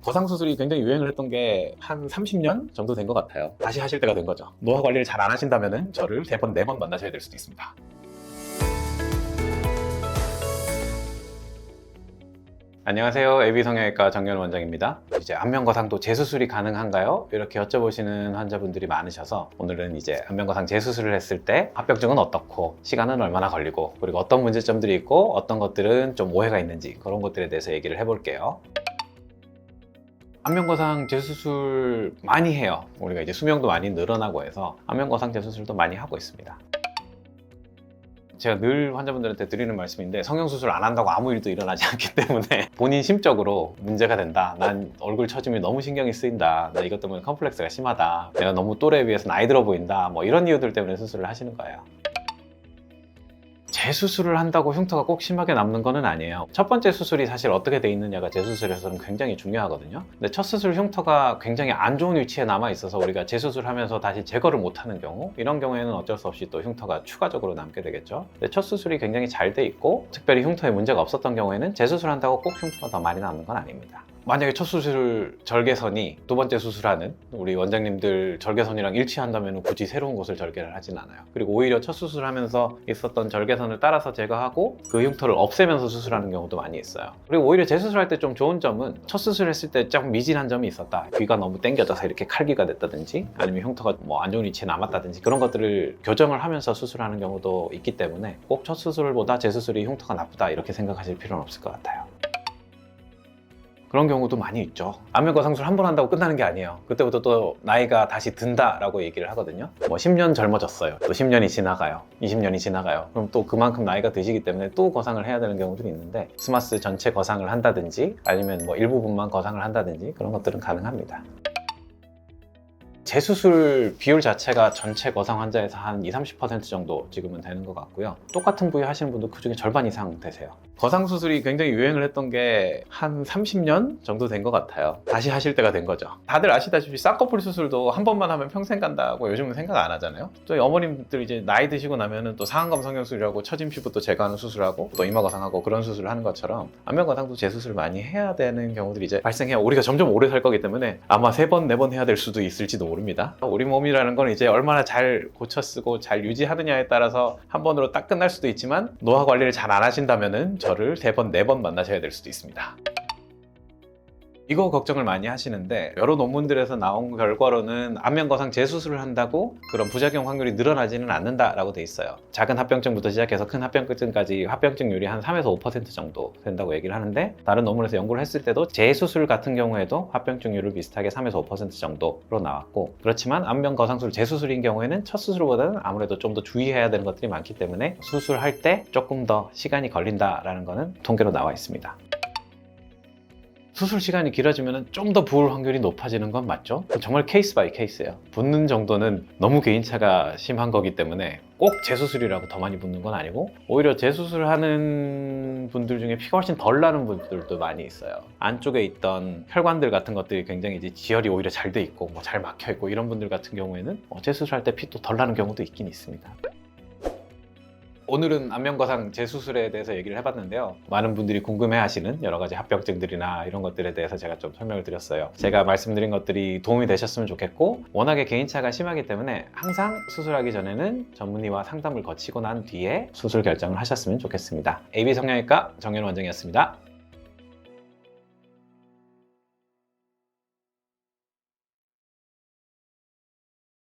거상 수술이 굉장히 유행을 했던 게 한 30년 정도 된 것 같아요. 다시 하실 때가 된 거죠. 노화 관리를 잘 안 하신다면 저를 3번, 4번 만나셔야 될 수도 있습니다. 안녕하세요. AB성형외과 정연우 원장입니다. 이제 안면거상도 재수술이 가능한가요? 이렇게 여쭤보시는 환자분들이 많으셔서 오늘은 이제 안면거상 재수술을 했을 때 합병증은 어떻고 시간은 얼마나 걸리고 그리고 어떤 문제점들이 있고 어떤 것들은 좀 오해가 있는지 그런 것들에 대해서 얘기를 해볼게요. 안면거상 재수술 많이 해요. 우리가 이제 수명도 많이 늘어나고 해서 안면거상 재수술도 많이 하고 있습니다. 제가 늘 환자분들한테 드리는 말씀인데 성형수술 안 한다고 아무 일도 일어나지 않기 때문에 본인 심적으로 문제가 된다. 난 얼굴 처짐이 너무 신경이 쓰인다. 나 이것 때문에 컴플렉스가 심하다. 내가 너무 또래에 비해서 나이 들어 보인다. 뭐 이런 이유들 때문에 수술을 하시는 거예요. 재수술을 한다고 흉터가 꼭 심하게 남는 거는 아니에요. 첫 번째 수술이 사실 어떻게 돼 있느냐가 재수술에서는 굉장히 중요하거든요. 근데 첫 수술 흉터가 굉장히 안 좋은 위치에 남아 있어서 우리가 재수술하면서 다시 제거를 못 하는 경우, 이런 경우에는 어쩔 수 없이 또 흉터가 추가적으로 남게 되겠죠. 근데 첫 수술이 굉장히 잘 돼 있고 특별히 흉터에 문제가 없었던 경우에는 재수술한다고 꼭 흉터가 더 많이 남는 건 아닙니다. 만약에 첫 수술 절개선이 두 번째 수술하는 우리 원장님들 절개선이랑 일치한다면 굳이 새로운 곳을 절개를 하진 않아요. 그리고 오히려 첫 수술하면서 있었던 절개선을 따라서 제거하고 그 흉터를 없애면서 수술하는 경우도 많이 있어요. 그리고 오히려 재수술할 때 좀 좋은 점은 첫 수술했을 때 조금 미진한 점이 있었다. 귀가 너무 당겨져서 이렇게 칼귀가 됐다든지 아니면 흉터가 뭐 안 좋은 위치에 남았다든지 그런 것들을 교정을 하면서 수술하는 경우도 있기 때문에 꼭 첫 수술보다 재수술이 흉터가 나쁘다 이렇게 생각하실 필요는 없을 것 같아요. 그런 경우도 많이 있죠. 안면거상술 한 번 한다고 끝나는 게 아니에요. 그때부터 또 나이가 다시 든다라고 얘기를 하거든요. 뭐 10년 젊어졌어요. 또 10년이 지나가요. 20년이 지나가요. 그럼 또 그만큼 나이가 드시기 때문에 또 거상을 해야 되는 경우들이 있는데 스마스 전체 거상을 한다든지 아니면 뭐 일부분만 거상을 한다든지 그런 것들은 가능합니다. 재수술 비율 자체가 전체 거상 환자에서 한 20-30% 정도 지금은 되는 것 같고요. 똑같은 부위 하시는 분도 그중에 절반 이상 되세요. 거상 수술이 굉장히 유행을 했던 게 한 30년 정도 된 것 같아요. 다시 하실 때가 된 거죠. 다들 아시다시피 쌍꺼풀 수술도 한 번만 하면 평생 간다고 요즘은 생각 안 하잖아요. 저희 어머님들 이제 나이 드시고 나면은 또 상안검 성형술이라고 처진 피부도 제거하는 수술하고 또 이마 거상하고 그런 수술을 하는 것처럼 안면 거상도 재수술 많이 해야 되는 경우들이 이제 발생해요. 우리가 점점 오래 살 거기 때문에 아마 3번, 4번 해야 될 수도 있을지도 모릅니다. 우리 몸이라는 건 이제 얼마나 잘 고쳐 쓰고 잘 유지하느냐에 따라서 한 번으로 딱 끝날 수도 있지만 노화 관리를 잘 안 하신다면은 저를 3번, 4번 만나셔야 될 수도 있습니다. 이거 걱정을 많이 하시는데 여러 논문들에서 나온 결과로는 안면거상 재수술을 한다고 그런 부작용 확률이 늘어나지는 않는다라고 돼 있어요. 작은 합병증부터 시작해서 큰 합병증까지 합병증률이 한 3에서 5% 정도 된다고 얘기를 하는데 다른 논문에서 연구를 했을 때도 재수술 같은 경우에도 합병증률을 비슷하게 3에서 5% 정도로 나왔고 그렇지만 안면거상술 재수술인 경우에는 첫 수술보다는 아무래도 좀 더 주의해야 되는 것들이 많기 때문에 수술할 때 조금 더 시간이 걸린다라는 거는 통계로 나와 있습니다. 수술 시간이 길어지면 좀 더 부을 확률이 높아지는 건 맞죠? 정말 케이스 바이 케이스예요. 붓는 정도는 너무 개인차가 심한 거기 때문에 꼭 재수술이라고 더 많이 붓는 건 아니고 오히려 재수술하는 분들 중에 피가 훨씬 덜 나는 분들도 많이 있어요. 안쪽에 있던 혈관들 같은 것들이 굉장히 이제 지혈이 오히려 잘 돼 있고 뭐 잘 막혀 있고 이런 분들 같은 경우에는 재수술할 때 피 또 덜 나는 경우도 있긴 있습니다. 오늘은 안면거상 재수술에 대해서 얘기를 해봤는데요. 많은 분들이 궁금해하시는 여러 가지 합병증들이나 이런 것들에 대해서 제가 좀 설명을 드렸어요. 제가 말씀드린 것들이 도움이 되셨으면 좋겠고 워낙에 개인차가 심하기 때문에 항상 수술하기 전에는 전문의와 상담을 거치고 난 뒤에 수술 결정을 하셨으면 좋겠습니다. AB성형외과 정연우 원장이었습니다.